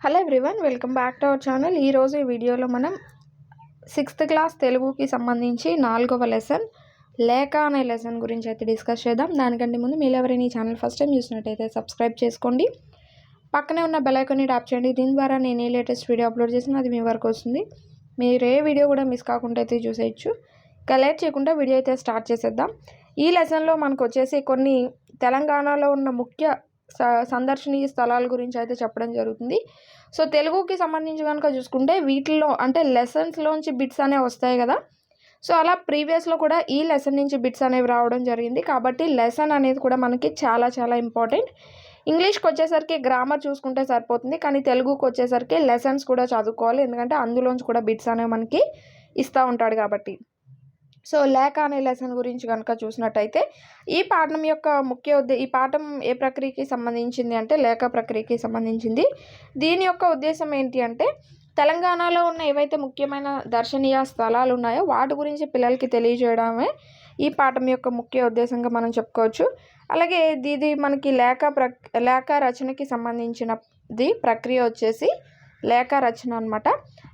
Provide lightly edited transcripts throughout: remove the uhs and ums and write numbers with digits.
Hello everyone, welcome back to our channel. ఈరోజు ఈ వీడియోలో మనం 6th క్లాస్ తెలుగుకి సంబంధించి 4వ లెసన్ లేఖ అనే లెసన్ గురించి అయితే డిస్కస్ చేద్దాం. దానికంటే ముందు మీరు ఎవరైనా ఈ ఛానల్ ఫస్ట్ టైం చూసినట్టయితే సబ్స్క్రైబ్ చేసుకోండి, పక్కనే ఉన్న బెల్ ఐకాన్ని ట్యాప్ చేయండి. దీని ద్వారా నేను ఏ లేటెస్ట్ వీడియో అప్లోడ్ చేసినా అది మీ వరకు వస్తుంది. మీరు ఏ వీడియో కూడా మిస్ కాకుండా అయితే చూసేయచ్చు. ఇక లేట్ చేయకుండా వీడియో అయితే స్టార్ట్ చేసేద్దాం. ఈ లెసన్లో మనకు వచ్చేసి కొన్ని తెలంగాణలో ఉన్న ముఖ్య సందర్శనీయ స్థలాల గురించి అయితే చెప్పడం జరుగుతుంది. సో తెలుగుకి సంబంధించి కనుక చూసుకుంటే వీటిల్లో అంటే లెసన్స్లోంచి బిట్స్ అనేవి వస్తాయి కదా. సో అలా ప్రీవియస్లో కూడా ఈ లెసన్ నుంచి బిట్స్ అనేవి రావడం జరిగింది. కాబట్టి లెసన్ అనేది కూడా మనకి చాలా చాలా ఇంపార్టెంట్. ఇంగ్లీష్కి వచ్చేసరికి గ్రామర్ చూసుకుంటే సరిపోతుంది, కానీ తెలుగుకి వచ్చేసరికి లెసన్స్ కూడా చదువుకోవాలి, ఎందుకంటే అందులోంచి కూడా బిట్స్ అనేవి మనకి ఇస్తూ ఉంటాడు కాబట్టి. సో లేఖ అనే లెసన్ గురించి కనుక చూసినట్టయితే ఈ పాఠం యొక్క ఈ పాఠం ఏ ప్రక్రియకి సంబంధించింది అంటే లేఖ ప్రక్రియకి సంబంధించింది. దీని యొక్క ఉద్దేశం ఏంటి అంటే తెలంగాణలో ఉన్న ఏవైతే ముఖ్యమైన దర్శనీయ స్థలాలు ఉన్నాయో వాటి గురించి పిల్లలకి తెలియజేయడమే ఈ పాఠం యొక్క ముఖ్య ఉద్దేశంగా మనం చెప్పుకోవచ్చు. అలాగే ఇది మనకి లేఖ రచనకి సంబంధించినది ప్రక్రియ వచ్చేసి లేఖ రచన అనమాట.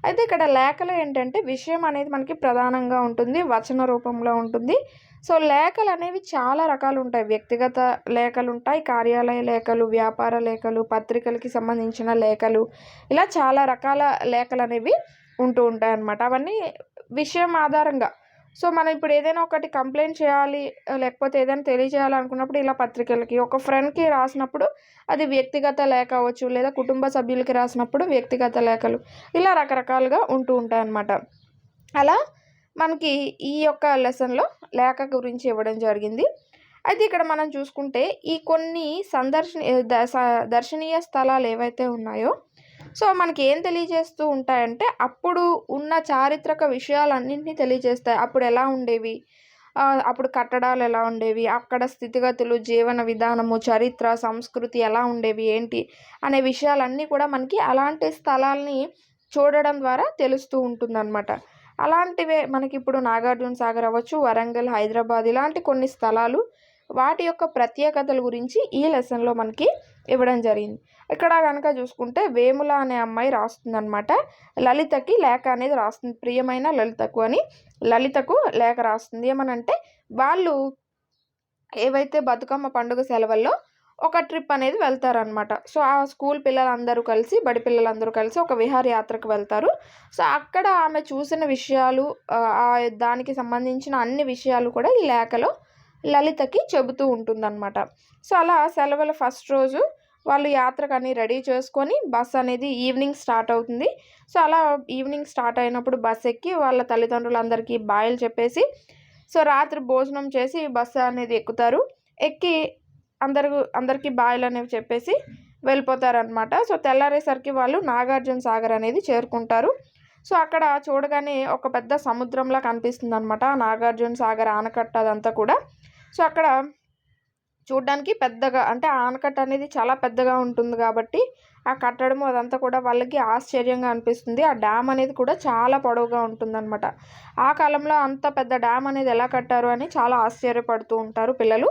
అయితే ఇక్కడ లేఖలు ఏంటంటే విషయం అనేది మనకి ప్రధానంగా ఉంటుంది, వచన రూపంలో ఉంటుంది. సో లేఖలు అనేవి చాలా రకాలు ఉంటాయి. వ్యక్తిగత లేఖలు ఉంటాయి, కార్యాలయ లేఖలు, వ్యాపార లేఖలు, పత్రికలకి సంబంధించిన లేఖలు, ఇలా చాలా రకాల లేఖలు అనేవి ఉంటూ ఉంటాయి అన్నమాట. అవన్నీ విషయం ఆధారంగా. సో మనం ఇప్పుడు ఏదైనా ఒకటి కంప్లైంట్ చేయాలి, లేకపోతే ఏదైనా తెలియజేయాలనుకున్నప్పుడు ఇలా పత్రికలకి, ఒక ఫ్రెండ్కి రాసినప్పుడు అది వ్యక్తిగత లేఖ అవ్వచ్చు, లేదా కుటుంబ సభ్యులకి రాసినప్పుడు వ్యక్తిగత లేఖలు, ఇలా రకరకాలుగా ఉంటూ ఉంటాయన్నమాట. అలా మనకి ఈ యొక్క లెసన్లో లేఖ గురించి ఇవ్వడం జరిగింది. అయితే ఇక్కడ మనం చూసుకుంటే ఈ కొన్ని దర్శనీయ స్థలాలు ఏవైతే ఉన్నాయో సో మనకి ఏం తెలియజేస్తూ ఉంటాయంటే అప్పుడు ఉన్న చారిత్రక విషయాలన్నింటినీ తెలియజేస్తాయి. అప్పుడు ఎలా ఉండేవి, అప్పుడు కట్టడాలు ఎలా ఉండేవి, అక్కడ స్థితిగతులు, జీవన విధానము, చరిత్ర, సంస్కృతి ఎలా ఉండేవి ఏంటి అనే విషయాలన్నీ కూడా మనకి అలాంటి స్థలాల్ని చూడడం ద్వారా తెలుస్తూ ఉంటుందన్నమాట. అలాంటివే మనకి ఇప్పుడు నాగార్జున సాగర్ అవ్వచ్చు, వరంగల్, హైదరాబాద్, ఇలాంటి కొన్ని స్థలాలు వాటి యొక్క ప్రత్యేకతల గురించి ఈ లెసన్లో మనకి ఇవ్వడం జరిగింది. ఇక్కడ కనుక చూసుకుంటే వేముల అనే అమ్మాయి రాస్తుందన్నమాట. లలితకి లేఖ అనేది రాస్తుంది, ప్రియమైన లలితకు అని లలితకు లేఖ రాస్తుంది. ఏమనంటే వాళ్ళు ఏవైతే బతుకమ్మ పండుగ సెలవుల్లో ఒక ట్రిప్ అనేది వెళ్తారనమాట. సో ఆ స్కూల్ పిల్లలందరూ కలిసి, బడి పిల్లలందరూ కలిసి ఒక విహారయాత్రకు వెళ్తారు. సో అక్కడ ఆమె చూసిన విషయాలు, దానికి సంబంధించిన అన్ని విషయాలు కూడా ఈ లేఖలో లలితకి చెబుతూ ఉంటుందన్నమాట. సో అలా సెలవుల ఫస్ట్ రోజు వాళ్ళు యాత్రకని రెడీ చేసుకొని బస్ అనేది ఈవినింగ్ స్టార్ట్ అవుతుంది. సో అలా ఈవినింగ్ స్టార్ట్ అయినప్పుడు బస్ ఎక్కి వాళ్ళ తల్లిదండ్రులందరికీ బాయ్లు చెప్పేసి సో రాత్రి భోజనం చేసి బస్సు అనేది ఎక్కుతారు. ఎక్కి అందరికీ బాయ్లు అనేవి చెప్పేసి వెళ్ళిపోతారనమాట. సో తెల్లారేసరికి వాళ్ళు నాగార్జున సాగర్ అనేది చేరుకుంటారు. సో అక్కడ చూడగానే ఒక పెద్ద సముద్రంలా కనిపిస్తుంది అనమాట నాగార్జున సాగర్ ఆనకట్ట అదంతా కూడా. సో అక్కడ చూడ్డానికి పెద్దగా అంటే ఆనకట్ట అనేది చాలా పెద్దగా ఉంటుంది కాబట్టి ఆ కట్టడం అదంతా కూడా వాళ్ళకి ఆశ్చర్యంగా అనిపిస్తుంది. ఆ డ్యామ్ అనేది కూడా చాలా పొడవుగా ఉంటుందన్నమాట. ఆ కాలంలో అంత పెద్ద డ్యామ్ అనేది ఎలా కట్టారు అని చాలా ఆశ్చర్యపడుతూ ఉంటారు పిల్లలు.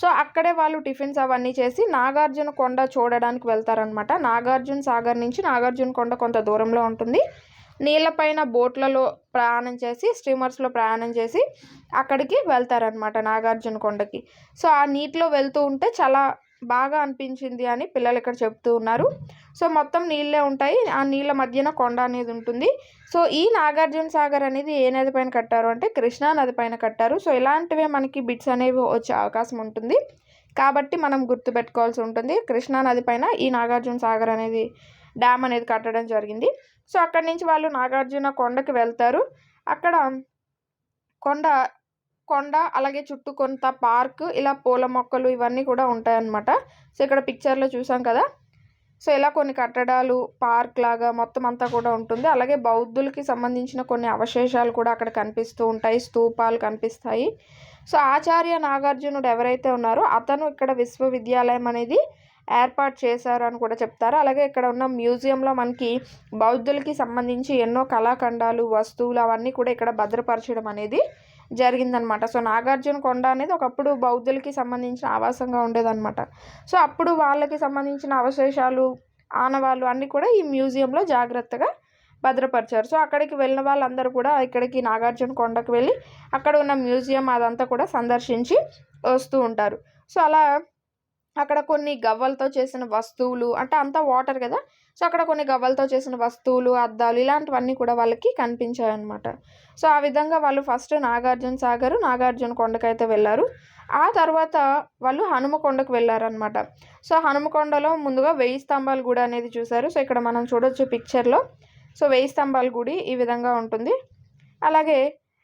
సో అక్కడే వాళ్ళు టిఫిన్స్ అవన్నీ చేసి నాగార్జున కొండ చూడడానికి వెళ్తారనమాట. నాగార్జున సాగర్ నుంచి నాగార్జున కొండ కొంత దూరంలో ఉంటుంది. నీళ్ళపైన బోట్లలో ప్రయాణం చేసి, స్టీమర్స్లో ప్రయాణం చేసి అక్కడికి వెళ్తారనమాట నాగార్జున కొండకి. సో ఆ నీటిలో వెళ్తూ ఉంటే చాలా బాగా అనిపించింది అని పిల్లలు ఇక్కడ చెప్తూ ఉన్నారు. సో మొత్తం నీళ్ళే ఉంటాయి, ఆ నీళ్ళ మధ్యన కొండ అనేది ఉంటుంది. సో ఈ నాగార్జున సాగర్ అనేది ఏ నది పైన కట్టారు అంటే కృష్ణా నది పైన కట్టారు. సో ఇలాంటివే మనకి బిట్స్ అనేవి వచ్చే అవకాశం ఉంటుంది కాబట్టి మనం గుర్తుపెట్టుకోవాల్సి ఉంటుంది. కృష్ణా నది పైన ఈ నాగార్జున సాగర్ అనేది డ్యామ్ అనేది కట్టడం జరిగింది. సో అక్కడి నుంచి వాళ్ళు నాగార్జున కొండకి వెళ్తారు. అక్కడ కొండ అలాగే చుట్టూ కొంత పార్క్, ఇలా పూల మొక్కలు ఇవన్నీ కూడా ఉంటాయన్నమాట. సో ఇక్కడ పిక్చర్లో చూసాం కదా. సో ఇలా కొన్ని కట్టడాలు, పార్క్ లాగా మొత్తం అంతా కూడా ఉంటుంది. అలాగే బౌద్ధులకి సంబంధించిన కొన్ని అవశేషాలు కూడా అక్కడ కనిపిస్తూ ఉంటాయి, స్తూపాలు కనిపిస్తాయి. సో ఆచార్య నాగార్జునుడు ఎవరైతే ఉన్నారో అతను ఇక్కడ విశ్వవిద్యాలయం అనేది ఏర్పాటు చేశారు అని కూడా చెప్తారు. అలాగే ఇక్కడ ఉన్న మ్యూజియంలో మనకి బౌద్ధులకి సంబంధించి ఎన్నో కళాఖండాలు, వస్తువులు అవన్నీ కూడా ఇక్కడ భద్రపరచడం అనేది జరిగిందనమాట. సో నాగార్జున కొండ అనేది ఒకప్పుడు బౌద్ధులకి సంబంధించిన ఆవాసంగా ఉండేదన్నమాట. సో అప్పుడు వాళ్ళకి సంబంధించిన అవశేషాలు ఆనవాళ్ళు అన్నీ కూడా ఈ మ్యూజియంలో జాగ్రత్తగా భద్రపరిచారు. సో అక్కడికి వెళ్ళిన వాళ్ళందరూ కూడా ఇక్కడికి నాగార్జున కొండకు వెళ్ళి అక్కడ ఉన్న మ్యూజియం అదంతా కూడా సందర్శించి వస్తూ ఉంటారు. సో అలా అక్కడ కొన్ని గవ్వలతో చేసిన వస్తువులు, అంటే అంతా వాటర్ కదా, సో అక్కడ కొన్ని గవ్వలతో చేసిన వస్తువులు, అద్దాలు ఇలాంటివన్నీ కూడా వాళ్ళకి కనిపించాయన్నమాట. సో ఆ విధంగా వాళ్ళు ఫస్ట్ నాగార్జున సాగర్, నాగార్జున కొండకైతే వెళ్ళారు. ఆ తర్వాత వాళ్ళు హనుమకొండకు వెళ్ళారనమాట. సో హనుమకొండలో ముందుగా 1000 స్తంభాల గుడి అనేది చూశారు. సో ఇక్కడ మనం చూడొచ్చు పిక్చర్లో. సో 1000 స్తంభాల గుడి ఈ విధంగా ఉంటుంది. అలాగే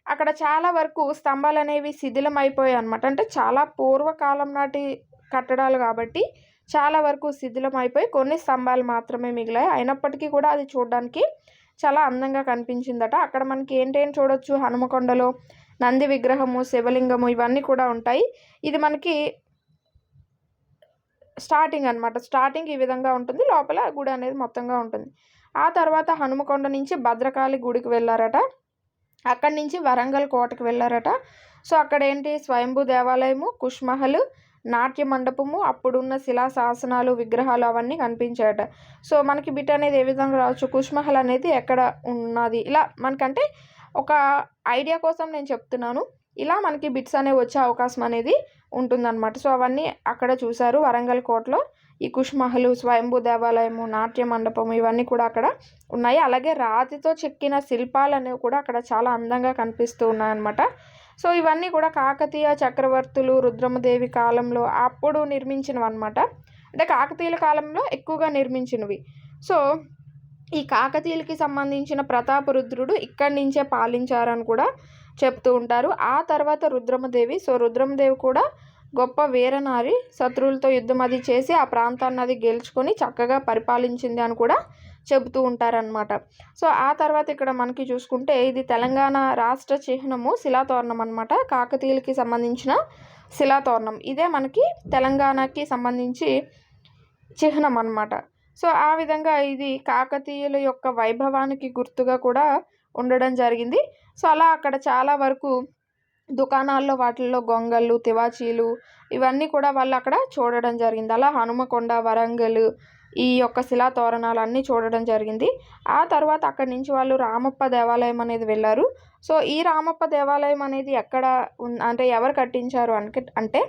అక్కడ చాలా వరకు స్తంభాలు అనేవి శిథిలం అయిపోయాయి అనమాట. అంటే చాలా పూర్వకాలం నాటి కట్టడాలు కాబట్టి చాలా వరకు శిథిలం అయిపోయి కొన్ని స్తంభాలు మాత్రమే మిగిలాయి. అయినప్పటికీ కూడా అది చూడడానికి చాలా అందంగా కనిపించిందట. అక్కడ మనకి ఏంటేం చూడొచ్చు, హనుమకొండలో నంది విగ్రహము, శివలింగము ఇవన్నీ కూడా ఉంటాయి. ఇది మనకి స్టార్టింగ్ అనమాట. స్టార్టింగ్ ఈ విధంగా ఉంటుంది, లోపల గుడి అనేది మొత్తంగా ఉంటుంది. ఆ తర్వాత హనుమకొండ నుంచి భద్రకాళి గుడికి వెళ్ళారట. అక్కడి నుంచి వరంగల్ కోటకి వెళ్ళారట. సో అక్కడ ఏంటి, స్వయంభూ దేవాలయము, కుష్మహల్, నాట్య మండపము, అప్పుడున్న శిలా శాసనాలు, విగ్రహాలు అవన్నీ కనిపించాయట. సో మనకి బిట్ అనేది ఏ విధంగా రావచ్చు, కుష్మహల్ అనేది ఎక్కడ ఉన్నది, ఇలా మనకంటే ఒక ఐడియా కోసం నేను చెప్తున్నాను. ఇలా మనకి బిట్స్ అనేవి వచ్చే అవకాశం అనేది ఉంటుందన్నమాట. సో అవన్నీ అక్కడ చూశారు వరంగల్ కోటలో. ఈ కుష్మహల్, స్వయంభూ దేవాలయము, నాట్య మండపము ఇవన్నీ కూడా అక్కడ ఉన్నాయి. అలాగే రాతితో చెక్కిన శిల్పాలు అనేవి కూడా అక్కడ చాలా అందంగా కనిపిస్తూ ఉన్నాయన్నమాట. సో ఇవన్నీ కూడా కాకతీయ చక్రవర్తులు, రుద్రమదేవి కాలంలో అప్పుడు నిర్మించినవి అనమాట. అంటే కాకతీయుల కాలంలో ఎక్కువగా నిర్మించినవి. సో ఈ కాకతీయులకి సంబంధించిన ప్రతాపరుద్రుడు ఇక్కడి నుంచే పాలించారని కూడా చెప్తూ ఉంటారు. ఆ తర్వాత రుద్రమదేవి, సో రుద్రమదేవి కూడా గొప్ప వీరనారి, శత్రువులతో యుద్ధం అది చేసి ఆ ప్రాంతాన్ని అది గెలుచుకొని చక్కగా పరిపాలించింది అని కూడా చెబుతూ ఉంటారనమాట. సో ఆ తర్వాత ఇక్కడ మనకి చూసుకుంటే ఇది తెలంగాణ రాష్ట్ర చిహ్నము, శిలాతోరణం అనమాట. కాకతీయులకి సంబంధించిన శిలాతోరణం ఇదే మనకి తెలంగాణకి సంబంధించి చిహ్నం అనమాట. సో ఆ విధంగా ఇది కాకతీయుల యొక్క వైభవానికి గుర్తుగా కూడా ఉండడం జరిగింది. సో అలా అక్కడ చాలా వరకు దుకాణాల్లో వాటిల్లో గొంగళ్ళు, తివాచీలు ఇవన్నీ కూడా వాళ్ళు అక్కడ చూడడం జరిగింది. అలా హనుమకొండ, వరంగల్ ఈ యొక్క శిలా తోరణాలన్నీ చూడడం జరిగింది. ఆ తర్వాత అక్కడి నుంచి వాళ్ళు రామప్ప దేవాలయం అనేది వెళ్ళారు. సో ఈ రామప్ప దేవాలయం అనేది ఎక్కడ అంటే ఎవరు కట్టించారు అంటే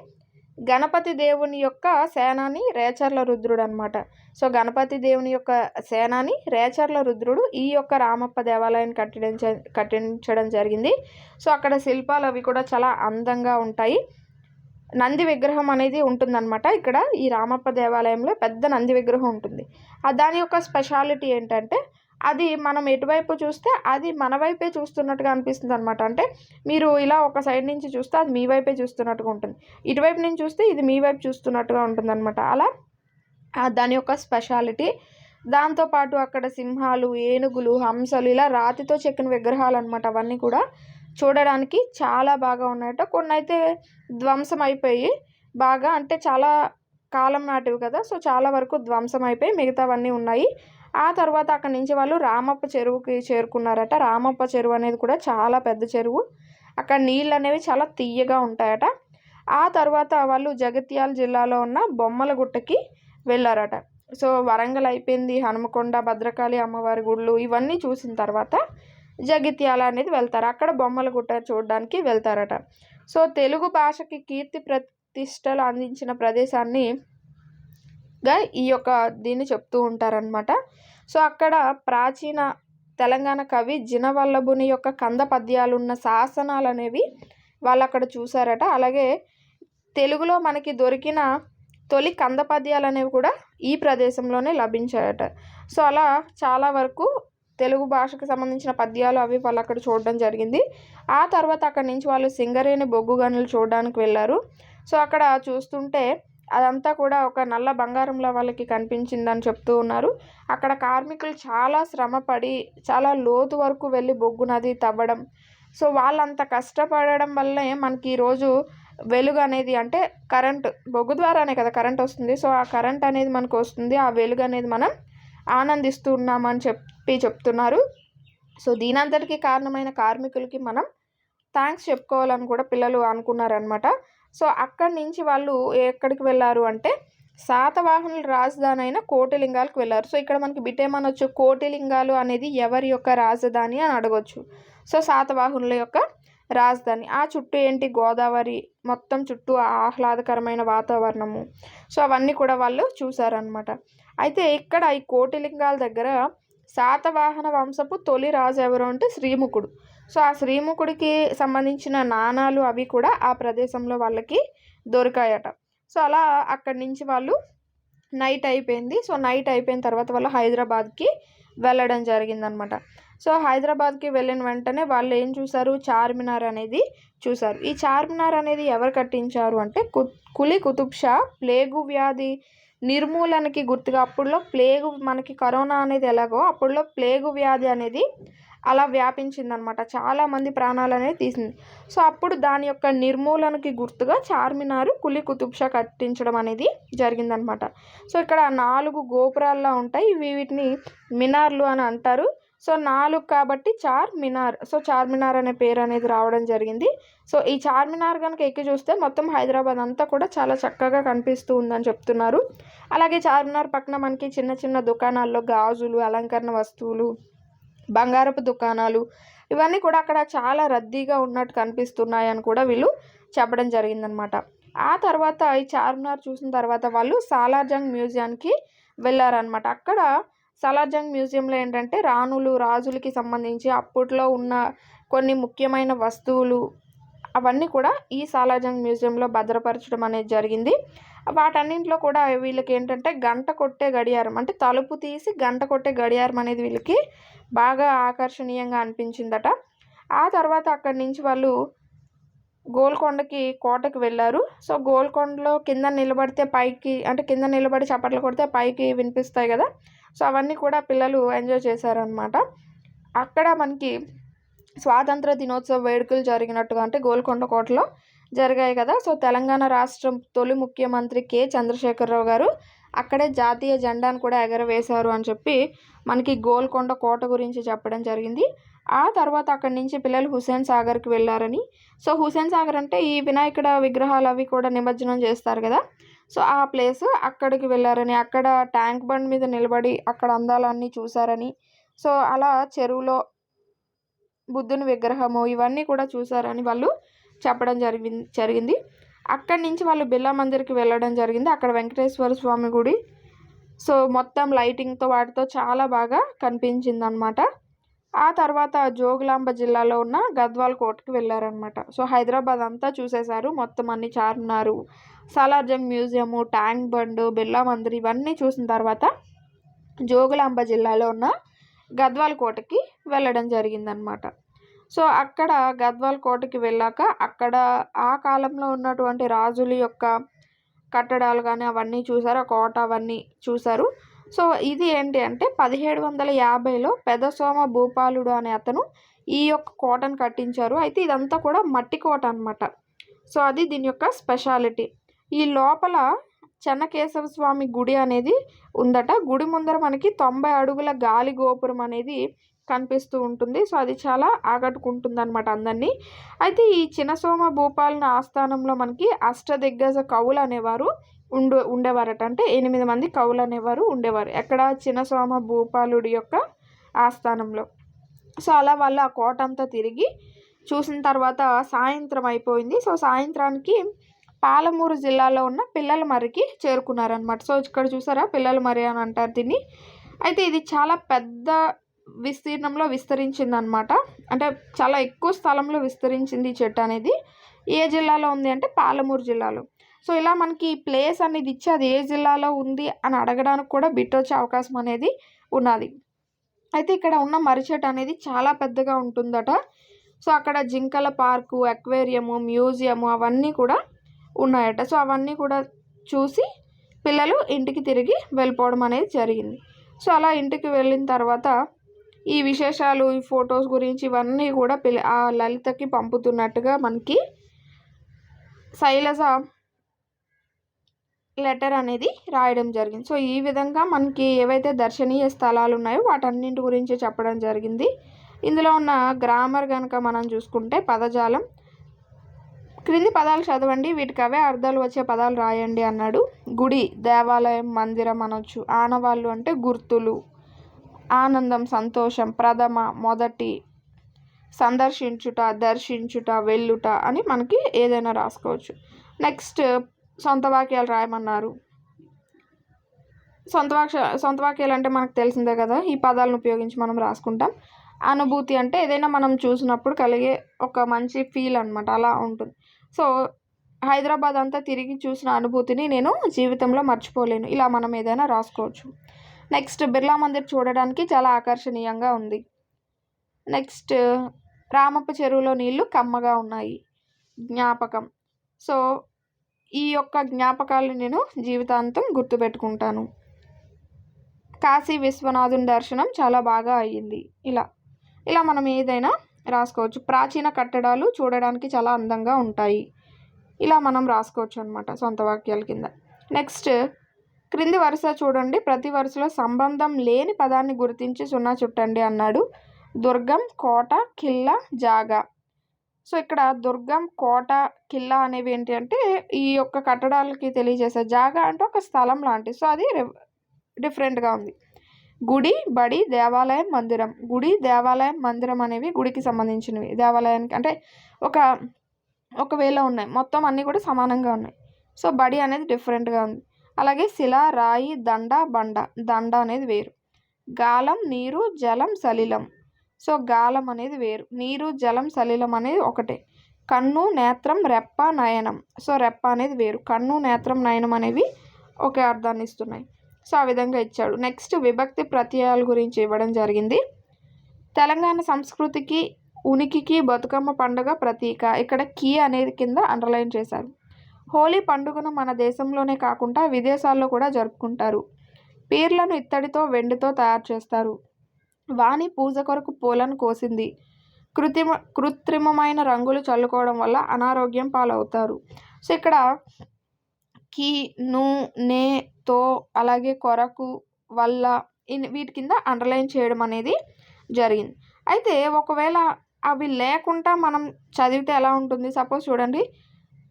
గణపతి దేవుని యొక్క సేనాని రేచర్ల రుద్రుడు అనమాట. సో గణపతి దేవుని యొక్క సేనాని రేచర్ల రుద్రుడు ఈ యొక్క రామప్ప దేవాలయాన్ని కట్టించడం జరిగింది. సో అక్కడ శిల్పాలు అవి కూడా చాలా అందంగా ఉంటాయి. నంది విగ్రహం అనేది ఉంటుందన్నమాట. ఇక్కడ ఈ రామప్ప దేవాలయంలో పెద్ద నంది విగ్రహం ఉంటుంది. దాని యొక్క స్పెషాలిటీ ఏంటంటే అది మనం ఎటువైపు చూస్తే అది మన వైపే చూస్తున్నట్టుగా అనిపిస్తుంది అనమాట. అంటే మీరు ఇలా ఒక సైడ్ నుంచి చూస్తే అది మీ వైపే చూస్తున్నట్టుగా ఉంటుంది, ఇటువైపు నుంచి చూస్తే ఇది మీ వైపు చూస్తున్నట్టుగా ఉంటుందన్నమాట. అలా దాని యొక్క స్పెషాలిటీ. దాంతోపాటు అక్కడ సింహాలు, ఏనుగులు, హంసలు ఇలా రాతితో చెక్కిన విగ్రహాలు అనమాట. అవన్నీ కూడా చూడడానికి చాలా బాగా ఉన్నాయట. కొన్ని అయితే ధ్వంసం అయిపోయి బాగా, అంటే చాలా కాలం నాటివి కదా, సో చాలా వరకు ధ్వంసం అయిపోయి మిగతావన్నీ ఉన్నాయి. ఆ తర్వాత అక్కడి నుంచి వాళ్ళు రామప్ప చెరువుకి చేరుకున్నారట. రామప్ప చెరువు అనేది కూడా చాలా పెద్ద చెరువు. అక్కడ నీళ్ళు అనేవి చాలా తియ్యగా ఉంటాయట. ఆ తర్వాత వాళ్ళు జగిత్యాల జిల్లాలో ఉన్న బొమ్మలగుట్టకి వెళ్ళారట. సో వరంగల్ అయిపోయింది, హనుమకొండ, భద్రకాళి అమ్మవారి గుళ్ళు ఇవన్నీ చూసిన తర్వాత జగిత్యాల అనేది వెళ్తారు. అక్కడ బొమ్మలగుట్ట చూడడానికి వెళ్తారట. సో తెలుగు భాషకి కీర్తి ప్రతిష్టలు అందించిన ప్రదేశాన్ని ఈ యొక్క దీన్ని చెప్తూ ఉంటారనమాట. సో అక్కడ ప్రాచీన తెలంగాణ కవి జినవల్లభుని యొక్క కంద పద్యాలున్న శాసనాలు అనేవి వాళ్ళు అక్కడ చూసారట. అలాగే తెలుగులో మనకి దొరికిన తొలి కంద పద్యాలు అనేవి కూడా ఈ ప్రదేశంలోనే లభించాయట. సో అలా చాలా వరకు తెలుగు భాషకు సంబంధించిన పద్యాలు అవి వాళ్ళు అక్కడ చూడడం జరిగింది. ఆ తర్వాత అక్కడి నుంచి వాళ్ళు సింగరేణి బొగ్గు గనులు చూడడానికి వెళ్ళారు. సో అక్కడ చూస్తుంటే అదంతా కూడా ఒక నల్ల బంగారంలో వాళ్ళకి కనిపించిందని చెప్తూ ఉన్నారు. అక్కడ కార్మికులు చాలా శ్రమపడి చాలా లోతు వరకు వెళ్ళి బొగ్గు నది తవ్వడం. సో వాళ్ళంత కష్టపడడం వల్లనే మనకి ఈరోజు వెలుగు అనేది, అంటే కరెంటు, బొగ్గు ద్వారానే కదా కరెంట్ వస్తుంది. సో ఆ కరెంట్ అనేది మనకు వస్తుంది, ఆ వెలుగు అనేది మనం ఆనందిస్తున్నామని చెప్తున్నారు. సో దీనంతటికీ కారణమైన కార్మికులకి మనం థ్యాంక్స్ చెప్పుకోవాలని కూడా పిల్లలు అనుకున్నారనమాట. సో అక్కడి నుంచి వాళ్ళు ఎక్కడికి వెళ్ళారు అంటే శాతవాహనుల రాజధాని అయిన కోటిలింగాలకు వెళ్ళారు. సో ఇక్కడ మనకి బిట్ ఏమనొచ్చు, కోటిలింగాలు అనేది ఎవరి యొక్క రాజధాని అని అడగొచ్చు. సో శాతవాహనుల యొక్క రాజధాని. ఆ చుట్టూ ఏంటి, గోదావరి, మొత్తం చుట్టూ ఆహ్లాదకరమైన వాతావరణము. సో అవన్నీ కూడా వాళ్ళు చూసారనమాట. అయితే ఇక్కడ ఈ కోటిలింగాల దగ్గర శాతవాహన వంశపు తొలి రాజు ఎవరు అంటే శ్రీముఖుడు. సో ఆ శ్రీముఖుడికి సంబంధించిన నాణాలు అవి కూడా ఆ ప్రదేశంలో వాళ్ళకి దొరికాయట. సో అలా అక్కడి నుంచి వాళ్ళు నైట్ అయిపోయింది. సో నైట్ అయిపోయిన తర్వాత వాళ్ళు హైదరాబాద్కి వెళ్ళడం జరిగిందనమాట. సో హైదరాబాద్కి వెళ్ళిన వెంటనే వాళ్ళు ఏం చూసారు, చార్మినార్ అనేది చూసారు. ఈ చార్మినార్ అనేది ఎవరు కట్టించారు అంటే కులీ కుతుబ్ షా ప్లేగు వ్యాధి నిర్మూలనకి గుర్తుగా, అప్పుడులో ప్లేగు, మనకి కరోనా అనేది ఎలాగో అప్పుడులో ప్లేగు వ్యాధి అనేది అలా వ్యాపించిందనమాట, చాలామంది ప్రాణాలు అనేది తీసింది. సో అప్పుడు దాని యొక్క నిర్మూలనకి గుర్తుగా చార్మినార్ కులీ కుతుబ్ షా కట్టించడం అనేది జరిగిందనమాట. సో ఇక్కడ 4 గోపురాల్లో ఉంటాయి, వీటిని మినార్లు అని అంటారు. సో 4 కాబట్టి చార్మినార్. సో చార్మినార్ అనే పేరు అనేది రావడం జరిగింది. సో ఈ చార్మినార్ కనుక ఎక్కి చూస్తే మొత్తం హైదరాబాద్ అంతా కూడా చాలా చక్కగా కనిపిస్తూ ఉందని చెప్తున్నారు. అలాగే చార్మినార్ పక్కన మనకి చిన్న చిన్న దుకాణాల్లో గాజులు, అలంకరణ వస్తువులు, బంగారపు దుకాణాలు, ఇవన్నీ కూడా అక్కడ చాలా రద్దీగా ఉన్నట్టు కనిపిస్తున్నాయి అని కూడా వీళ్ళు చెప్పడం జరిగిందనమాట. ఆ తర్వాత ఈ చార్మినార్ చూసిన తర్వాత వాళ్ళు సాలార్జంగ్ మ్యూజియానికి వెళ్ళారనమాట. అక్కడ సాలార్జంగ్ మ్యూజియంలో ఏంటంటే రాజులకి సంబంధించి అప్పట్లో ఉన్న కొన్ని ముఖ్యమైన వస్తువులు అవన్నీ కూడా ఈ సాలార్జంగ్ మ్యూజియంలో భద్రపరచడం అనేది జరిగింది. వాటన్నింటిలో కూడా వీళ్ళకి ఏంటంటే గంట కొట్టే గడియారం, అంటే తలుపు తీసి గంట కొట్టే గడియారం అనేది వీళ్ళకి బాగా ఆకర్షణీయంగా అనిపించిందట. ఆ తర్వాత అక్కడి నుంచి వాళ్ళు గోల్కొండకి కోటకి వెళ్ళారు. సో గోల్కొండలో కింద నిలబడితే పైకి, అంటే కింద నిలబడి చప్పట్లు కొడితే పైకి వినిపిస్తాయి కదా. సో అవన్నీ కూడా పిల్లలు ఎంజాయ్ చేశారనమాట. అక్కడ మనకి స్వాతంత్ర దినోత్సవ వేడుకలు జరిగినట్టుగా, అంటే గోల్కొండ కోటలో జరిగాయి కదా. సో తెలంగాణ రాష్ట్రం తొలి ముఖ్యమంత్రి కె చంద్రశేఖరరావు గారు అక్కడే జాతీయ జెండాను కూడా ఎగరవేశారు అని చెప్పి మనకి గోల్కొండ కోట గురించి చెప్పడం జరిగింది. ఆ తర్వాత అక్కడి నుంచి పిల్లలు హుస్సేన్ సాగర్కి వెళ్ళారని. సో హుస్సేన్ సాగర్ అంటే ఈ వినాయకుడ విగ్రహాలు అవి కూడా నిమజ్జనం చేస్తారు కదా. సో ఆ ప్లేస్ అక్కడికి వెళ్ళారని, అక్కడ ట్యాంక్ బండ్ మీద నిలబడి అక్కడ అందాలన్నీ చూసారని, సో అలా చెరువులో బుద్ధుని విగ్రహము ఇవన్నీ కూడా చూసారని వాళ్ళు చెప్పడం జరిగింది. అక్కడి నుంచి వాళ్ళు బిర్లా మందిర్కి వెళ్ళడం జరిగింది. అక్కడ వెంకటేశ్వర స్వామి గుడి, సో మొత్తం లైటింగ్తో వాటితో చాలా బాగా కనిపించిందనమాట. ఆ తర్వాత జోగులాంబ జిల్లాలో ఉన్న గద్వాల్ కోటకి వెళ్ళారనమాట. సో హైదరాబాద్ అంతా చూసేశారు, మొత్తం అన్ని చార్మినారు, సాలార్జంగ్ మ్యూజియము, ట్యాంక్ బండ్, బిర్లా మందిర్ ఇవన్నీ చూసిన తర్వాత జోగులాంబ జిల్లాలో ఉన్న గద్వాల్ కోటకి వెళ్ళడం జరిగిందనమాట. సో అక్కడ గద్వాల్ కోటకి వెళ్ళాక అక్కడ ఆ కాలంలో ఉన్నటువంటి రాజుల యొక్క కట్టడాలు కానీ అవన్నీ చూసారు, ఆ కోట అవన్నీ చూసారు. సో ఇది ఏంటి అంటే 1750లో పెదసోమ భూపాలుడు అనే అతను ఈ యొక్క కోటను కట్టించారు. అయితే ఇదంతా కూడా మట్టి కోట అనమాట. సో అది దీని యొక్క స్పెషాలిటీ. ఈ లోపల చెన్నకేశవ స్వామి గుడి అనేది ఉందట. గుడి ముందర మనకి 90 అడుగుల గాలి గోపురం అనేది కనిపిస్తూ ఉంటుంది. సో అది చాలా ఆకట్టుకుంటుంది అనమాట అందరినీ. అయితే ఈ చిన్నసోమ భూపాలుని ఆస్థానంలో మనకి అష్టదిగ్గజ కవులు అనేవారు ఉండేవారట. అంటే 8 మంది కవులు అనేవారు ఉండేవారు ఎక్కడ, చిన్నసోమ భూపాలుడి యొక్క ఆస్థానంలో. సో అలా వాళ్ళు ఆ కోట అంతా తిరిగి చూసిన తర్వాత సాయంత్రం అయిపోయింది. సో సాయంత్రానికి పాలమూరు జిల్లాలో ఉన్న పిల్లలమర్రికి చేరుకున్నారనమాట. సో ఇక్కడ చూసారా పిల్లలమర్రి అని అంటారు దీన్ని. అయితే ఇది చాలా పెద్ద విస్తీర్ణంలో విస్తరించిందనమాట. అంటే చాలా ఎక్కువ స్థలంలో విస్తరించింది ఈ చెట్టు అనేది. ఏ జిల్లాలో ఉంది అంటే పాలమూరు జిల్లాలో. సో ఇలా మనకి ప్లేస్ అనేది ఇచ్చి అది ఏ జిల్లాలో ఉంది అని అడగడానికి కూడా బిట్ వచ్చే అవకాశం అనేది ఉన్నది. అయితే ఇక్కడ ఉన్న మర్రి చెట్టు అనేది చాలా పెద్దగా ఉంటుందట. సో అక్కడ జింకల పార్కు, అక్వేరియము, మ్యూజియము అవన్నీ కూడా ఉన్నాయట. సో అవన్నీ కూడా చూసి పిల్లలు ఇంటికి తిరిగి వెళ్ళిపోవడం అనేది జరిగింది. సో అలా ఇంటికి వెళ్ళిన తర్వాత ఈ విశేషాలు, ఈ ఫొటోస్ గురించి ఇవన్నీ కూడా ఆ లలితకి పంపుతున్నట్టుగా మనకి శైలజ లెటర్ అనేది రాయడం జరిగింది. సో ఈ విధంగా మనకి ఏవైతే దర్శనీయ స్థలాలు ఉన్నాయో వాటన్నింటి గురించి చెప్పడం జరిగింది. ఇందులో ఉన్న గ్రామర్ కనుక మనం చూసుకుంటే పదజాలం క్రింది పదాలు చదవండి, వీటికి అవే అర్థాలు వచ్చే పదాలు రాయండి అన్నాడు. గుడి, దేవాలయం, మందిరం అనొచ్చు. ఆనవాళ్ళు అంటే గుర్తులు. ఆనందం, సంతోషం. ప్రథమ, మొదటి. సందర్శించుట, దర్శించుట, వెళ్ళుట అని మనకి ఏదైనా రాసుకోవచ్చు. నెక్స్ట్ సొంత వాక్యాలు రాయమన్నారు. సొంత వాక్యాలు అంటే మనకు తెలిసిందే కదా, ఈ పదాలను ఉపయోగించి మనం రాసుకుంటాం. అనుభూతి అంటే ఏదైనా మనం చూసినప్పుడు కలిగే ఒక మంచి ఫీల్ అనమాట, అలా ఉంటుంది. సో హైదరాబాద్ అంతా తిరిగి చూసిన అనుభూతిని నేను జీవితంలో మర్చిపోలేను, ఇలా మనం ఏదైనా రాసుకోవచ్చు. నెక్స్ట్ బిర్లా మందిర్ చూడడానికి చాలా ఆకర్షణీయంగా ఉంది. నెక్స్ట్ రామప్ప చెరువులో నీళ్లు కమ్మగా ఉన్నాయి. జ్ఞాపకం. సో ఈ యొక్క జ్ఞాపకాలను నేను జీవితాంతం గుర్తుపెట్టుకుంటాను. కాశీ విశ్వనాథుని దర్శనం చాలా బాగా అయ్యింది. ఇలా మనం ఏదైనా రాసుకోవచ్చు. ప్రాచీన కట్టడాలు చూడడానికి చాలా అందంగా ఉంటాయి. ఇలా మనం రాసుకోవచ్చు అనమాట సొంత వాక్యాల కింద. నెక్స్ట్ క్రింది వరుస చూడండి, ప్రతి వరుసలో సంబంధం లేని పదాన్ని గుర్తించి సున్నా చుట్టండి అన్నాడు. దుర్గం, కోట, కిల్లా, జాగా. సో ఇక్కడ దుర్గం, కోట, కిల్లా అనేవి ఏంటి అంటే ఈ యొక్క కట్టడాలకి తెలియజేసే. జాగా అంటే ఒక స్థలం లాంటిది, సో అది డిఫరెంట్గా ఉంది. గుడి, బడి, దేవాలయం, మందిరం. గుడి, దేవాలయం, మందిరం అనేవి గుడికి సంబంధించినవి. దేవాలయానికి అంటే ఒక వేలో ఉన్నాయి, మొత్తం అన్నీ కూడా సమానంగా ఉన్నాయి. సో బడి అనేది డిఫరెంట్గా ఉంది. అలాగే శిల, రాయి, దండ, బండ. దండ అనేది వేరు. గాలం, నీరు, జలం, సలిలం. సో గాలం అనేది వేరు, నీరు, జలం, సలిలం అనేది ఒకటే. కన్ను, నేత్రం, రెప్ప, నయనం. సో రెప్ప అనేది వేరు, కన్ను, నేత్రం, నయనం అనేవి ఒకే అర్థాన్ని ఇస్తున్నాయి. సో ఆ విధంగా ఇచ్చాడు. నెక్స్ట్ విభక్తి ప్రత్యయాల గురించి ఇవ్వడం జరిగింది. తెలంగాణ సంస్కృతికి, ఉనికికి బతుకమ్మ పండుగ ప్రతీక. ఇక్కడ కీ అనేది కింద అండర్లైన్ చేశారు. హోలీ పండుగను మన దేశంలోనే కాకుండా విదేశాల్లో కూడా జరుపుకుంటారు. పీర్లను ఇత్తడితో, వెండితో తయారు చేస్తారు. వాణి పూజ కొరకు పూలను కోసింది. కృత్రిమమైన రంగులు చల్లుకోవడం వల్ల అనారోగ్యం పాలవుతారు. సో ఇక్కడ కి, ను, నే, తో, అలాగే కొరకు, వల్ల వీటి కింద అండర్లైన్ చేయడం అనేది జరిగింది. అయితే ఒకవేళ అవి లేకుండా మనం చదివితే ఎలా ఉంటుంది? సపోజ్ చూడండి,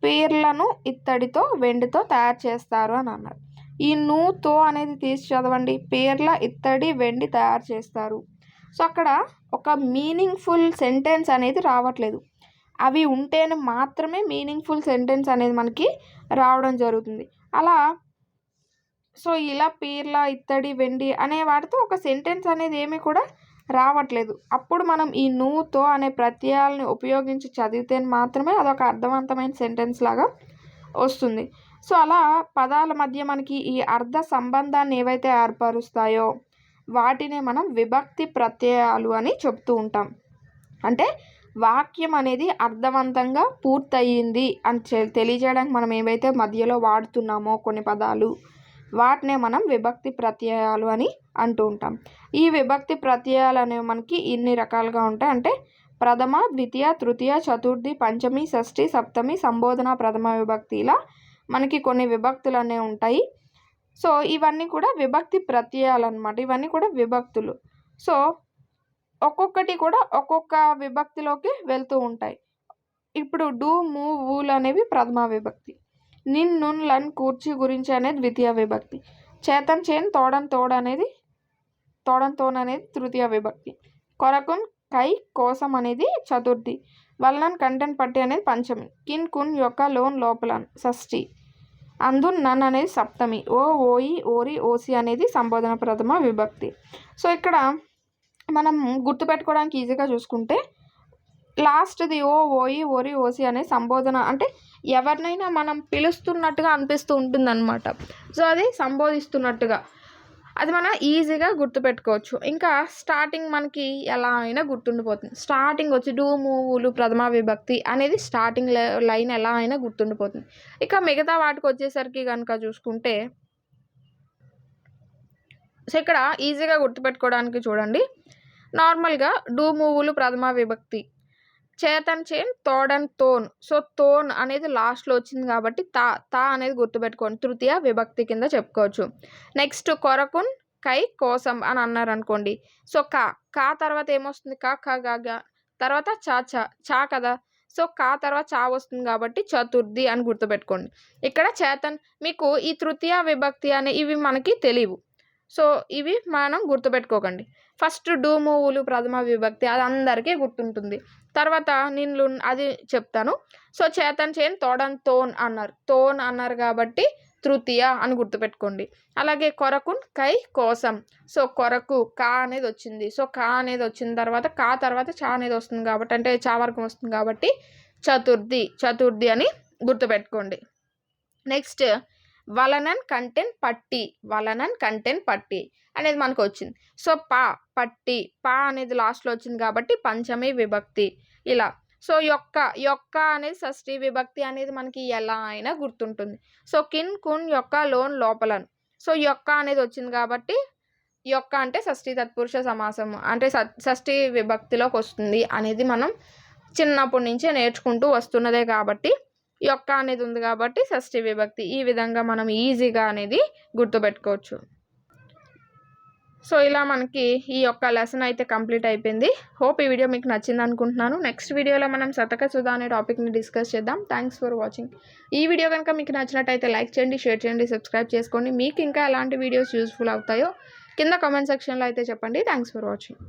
పీర్లను ఇత్తడితో, వెండితో తయారు చేస్తారు అని అన్నారు. ఈ ను, తో అనేది తీసి చదవండి. పీర్ల, ఇత్తడి, వెండి తయారు చేస్తారు. సో అక్కడ ఒక మీనింగ్ఫుల్ సెంటెన్స్ అనేది రావట్లేదు. అవి ఉంటేనే మాత్రమే మీనింగ్ఫుల్ సెంటెన్స్ అనేది మనకి రావడం జరుగుతుంది. అలా సో ఇలా పీర్ల, ఇత్తడి, వెండి అనే వాటితో ఒక సెంటెన్స్ అనేది ఏమీ కూడా రావట్లేదు. అప్పుడు మనం ఈ నుతో అనే ప్రత్యయాలని ఉపయోగించి చదివితే మాత్రమే అదొక అర్థవంతమైన సెంటెన్స్ లాగా వస్తుంది. సో అలా పదాల మధ్య మనకి ఈ అర్థ సంబంధాన్ని ఏవైతే ఏర్పరుస్తాయో వాటినే మనం విభక్తి ప్రత్యయాలు అని చెప్తూ ఉంటాం. అంటే వాక్యం అనేది అర్థవంతంగా పూర్తయింది అని తెలియజేయడానికి మనం ఏవైతే మధ్యలో వాడుతున్నామో కొన్ని పదాలు, వాటినే మనం విభక్తి ప్రత్యయాలు అని అంటూ ఉంటాం. ఈ విభక్తి ప్రత్యయాలు అనేవి మనకి ఇన్ని రకాలుగా ఉంటాయి. అంటే ప్రథమ, ద్వితీయ, తృతీయ, చతుర్థి, పంచమి, షష్ఠి, సప్తమి, సంబోధన, ప్రథమ విభక్తి, ఇలా మనకి కొన్ని విభక్తులు అనేవి ఉంటాయి. సో ఇవన్నీ కూడా విభక్తి ప్రత్యయాలు అన్నమాట. ఇవన్నీ కూడా విభక్తులు. సో ఒక్కొక్కటి కూడా ఒక్కొక్క విభక్తిలోకి వెళ్తూ ఉంటాయి. ఇప్పుడు డు, ము, ఊలు అనేవి ప్రథమ విభక్తి. నిన్, నున్, లన్, కూర్చి, గురించి అనేది ద్వితీయ విభక్తి. చేతన్, చేన్, తోడన్, తోన్ అనేది తృతీయ విభక్తి. కొరకున్, కై, కోసం అనేది చతుర్థి. వల్లన్, కంటెన్, పట్టి అనేది పంచమి. కిన్, కున్, యొక్క, లోన్, లోపలన్ షష్ఠి. అందున్, నన్ అనేది సప్తమి. ఓ, ఓయి, ఓరి, ఓసి అనేది సంబోధన ప్రథమ విభక్తి. సో ఇక్కడ మనం గుర్తుపెట్టుకోవడానికి ఈజీగా చూసుకుంటే లాస్ట్ది ఓ, ఓయి, ఓరి, ఓసి అనే సంబోధన, అంటే ఎవరినైనా మనం పిలుస్తున్నట్టుగా అనిపిస్తూ ఉంటుంది అనమాట. సో అది సంబోధిస్తున్నట్టుగా, అది మనం ఈజీగా గుర్తుపెట్టుకోవచ్చు. ఇంకా స్టార్టింగ్ మనకి ఎలా అయినా గుర్తుండిపోతుంది. స్టార్టింగ్ వచ్చి డు, మూవులు ప్రథమ విభక్తి అనేది స్టార్టింగ్ లైన్ ఎలా అయినా గుర్తుండిపోతుంది. ఇక మిగతా వాటికి వచ్చేసరికి కనుక చూసుకుంటే, సో ఇక్కడ ఈజీగా గుర్తుపెట్టుకోవడానికి చూడండి, నార్మల్గా డు, మూవులు ప్రథమ విభక్తి. చేతన్, చేన్, తోడన్, తోన్. సో తోన్ అనేది లాస్ట్లో వచ్చింది కాబట్టి తా అనేది గుర్తుపెట్టుకోండి, తృతీయ విభక్తి కింద చెప్పుకోవచ్చు. నెక్స్ట్ కొరకున్, కై, కోసం అని అన్నారు అనుకోండి. సో కా తర్వాత ఏమొస్తుంది? కా, ఖ, గా, గా, తర్వాత చా కదా. సో కా తర్వాత చా వస్తుంది కాబట్టి చతుర్థి అని గుర్తుపెట్టుకోండి. ఇక్కడ చేతన్ మీకు ఈ తృతీయ విభక్తి అనే ఇవి మనకి తెలియవు. సో ఇవి మనం గుర్తుపెట్టుకోకండి. ఫస్ట్ డూమువులు ప్రథమ విభక్తి అది అందరికీ గుర్తుంటుంది. తర్వాత నిన్ను అది చెప్తాను. సో చేతన్ చేన్ తోడన్ తోన్ అన్నారు కాబట్టి తృతీయ అని గుర్తుపెట్టుకోండి. అలాగే కొరకున్ కై కోసం. సో కొరకు కా అనేది వచ్చింది. సో కా అనేది వచ్చిన తర్వాత కా తర్వాత చా అనేది వస్తుంది కాబట్టి అంటే చా వర్గం వస్తుంది కాబట్టి చతుర్థి అని గుర్తుపెట్టుకోండి. నెక్స్ట్ వలనన్ కంటెన్ పట్టి అనేది మనకు వచ్చింది. సో పట్టి అనేది లాస్ట్లో వచ్చింది కాబట్టి పంచమి విభక్తి ఇలా. సో యొక్క అనేది షష్ఠీ విభక్తి అనేది మనకి ఎలా అయినా గుర్తుంటుంది. సో కిన్ కున్ యొక్క లోన్ లోపలను. సో యొక్క అనేది వచ్చింది కాబట్టి యొక్క అంటే షష్ఠీ తత్పురుష సమాసం అంటే షష్ఠీ విభక్తిలోకి వస్తుంది అనేది మనం చిన్నప్పటి నుంచే నేర్చుకుంటూ వస్తున్నదే కాబట్టి యొక్క అనేది ఉంది కాబట్టి షష్ఠీ విభక్తి. ఈ విధంగా మనం ఈజీగా అనేది గుర్తుపెట్టుకోవచ్చు. సో ఇలా మనకి ఈ యొక్క లెసన్ అయితే కంప్లీట్ అయిపోయింది. హోప్ ఈ వీడియో మీకు నచ్చింది అనుకుంటున్నాను. నెక్స్ట్ వీడియోలో మనం శతక సుధా అనే టాపిక్ని డిస్కస్ చేద్దాం. Thanks for watching. ఈ వీడియో కనుక మీకు నచ్చినట్టయితే లైక్ చేయండి, షేర్ చేయండి, సబ్స్క్రైబ్ చేసుకోండి. మీకు ఇంకా ఎలాంటి వీడియోస్ యూస్ఫుల్ అవుతాయో కింద కామెంట్ సెక్షన్లో అయితే చెప్పండి. Thanks for watching.